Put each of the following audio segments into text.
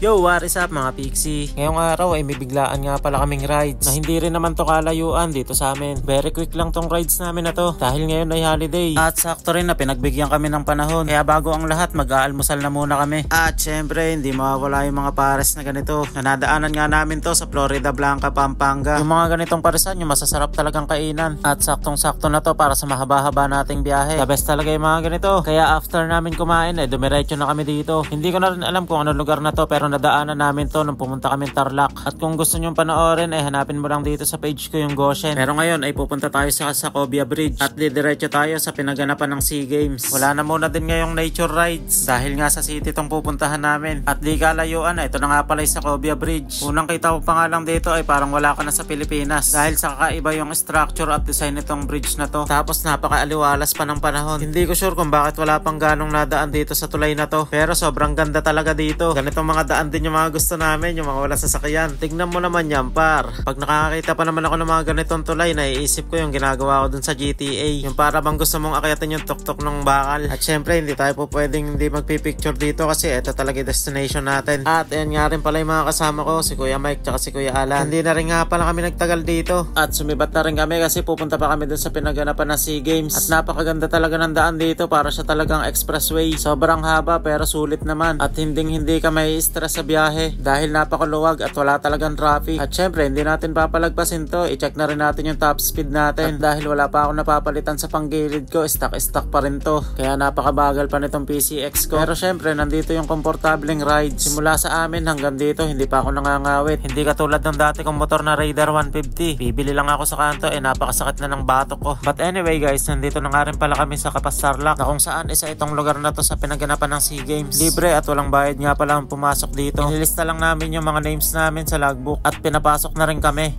Yo, what is up mga Pixie? Ngayong araw ay may biglaan nga pala kaming rides na hindi rin naman to kalayuan dito sa amin. Very quick lang tong rides namin na to dahil ngayon ay holiday. At sakto rin na pinagbigyan kami ng panahon. Kaya bago ang lahat mag-aalmusal na muna kami. At syempre hindi mawawala yung mga pares na ganito. Nanadaanan nga namin to sa Florida Blanca, Pampanga. Yung mga ganitong paresan yung masasarap talagang kainan. At saktong-sakto na to para sa mahaba-haba nating biyahe. The best talaga yung mga ganito. Kaya after namin kumain dumiretso na kami dito. Hindi ko na rin alam kung anong lugar na to pero nadaanan namin to nung pumunta kami Tarlac. At kung gusto nyong panoorin hanapin mo lang dito sa page ko yung Goshen. Pero ngayon ay pupunta tayo sa Sacobia Bridge at didiretso tayo sa pinaganapan ng SEA Games. Wala na muna din ngayong nature rides dahil nga sa city tong pupuntahan namin. At di kalayuan ito na nga pala yung Sacobia Bridge. Unang kita ko pa nga lang dito ay parang wala ka na sa Pilipinas dahil sa kakaiba yung structure at design nitong bridge na to. Tapos napaka-aliwalas pa ng panahon. Hindi ko sure kung bakit wala pang ganong nadaan dito sa tulay na to. Pero sobrang ganda talaga dito. Ganitong mga daan din yung mga gusto namin, yung mga wala sasakyan. Tignan mo naman yan par. Pag nakakakita pa naman ako ng mga ganitong tulay, naiisip ko yung ginagawa ko dun sa GTA. Yung para bang gusto mong akyatin yung tuktok ng bakal. At syempre hindi tayo po pwedeng hindi magpipicture dito kasi ito talaga yung destination natin. At ayan nga rin pala yung mga kasama ko, si Kuya Mike tsaka si Kuya Alan. Hindi na rin nga pala kami nagtagal dito. At sumibat na rin kami kasi pupunta pa kami dun sa pinaganapan ng SEA Games. At napakaganda talaga ng daan dito, para siya talagang expressway. Sobrang haba pero sulit naman. At hindi ka may stress sa biyahe dahil napakaluwag at wala talagang traffic. At syempre hindi natin papalagpasin to, i-check na rin natin yung top speed natin. At dahil wala pa ako napapalitan sa panggilid ko, stock pa rin to. Kaya napakabagal pa nitong PCX ko. Pero syempre nandito yung komportableng rides. Simula sa amin hanggang dito hindi pa ako nangangawit. Hindi katulad ng dati kong motor na Raider 150. Bibili lang ako sa kanto napakasakit na ng batok ko. But anyway guys, nandito na nga rin pala kami sa Capas Tarlac na kung saan isa itong lugar na to sa pinaganapan ng SEA Games. Libre at walang bayad nga pala ang pumasok dito. Inilista lang namin yung mga names namin sa logbook at pinapasok na rin kami.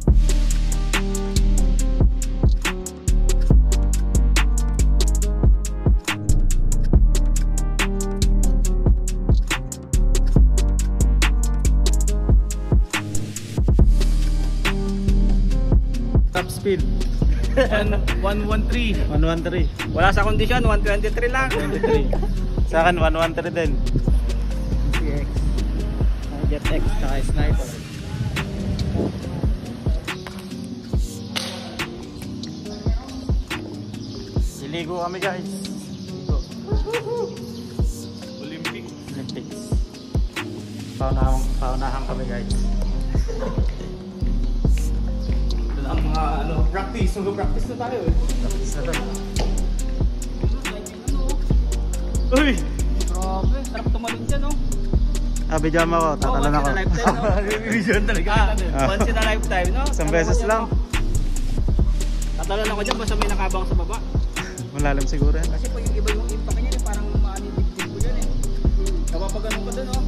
Top speed 113. 113. Wala sa kondisyon, 123 lang. 23. Sa akin 113 din. CX. Jet X saka Sniper. Liligo kami guys. Olympics. Paunahan kami guys. Ito ang mga practice. Mag-practice na tayo eh. Practice na to. Uy! Grabe, sarap tumalon dyan oh. Bidyan mo ako, tatalan ako. Once in a lifetime no? Vision talaga. Once in a lifetime no? Isang beses lang. Tatalon ako dyan basta may nakabang sa baba. Malalim siguro yan. Kasi pag yung iba yung impact niya parang maanibig ko dyan eh. Kapag ganun ka dun oh.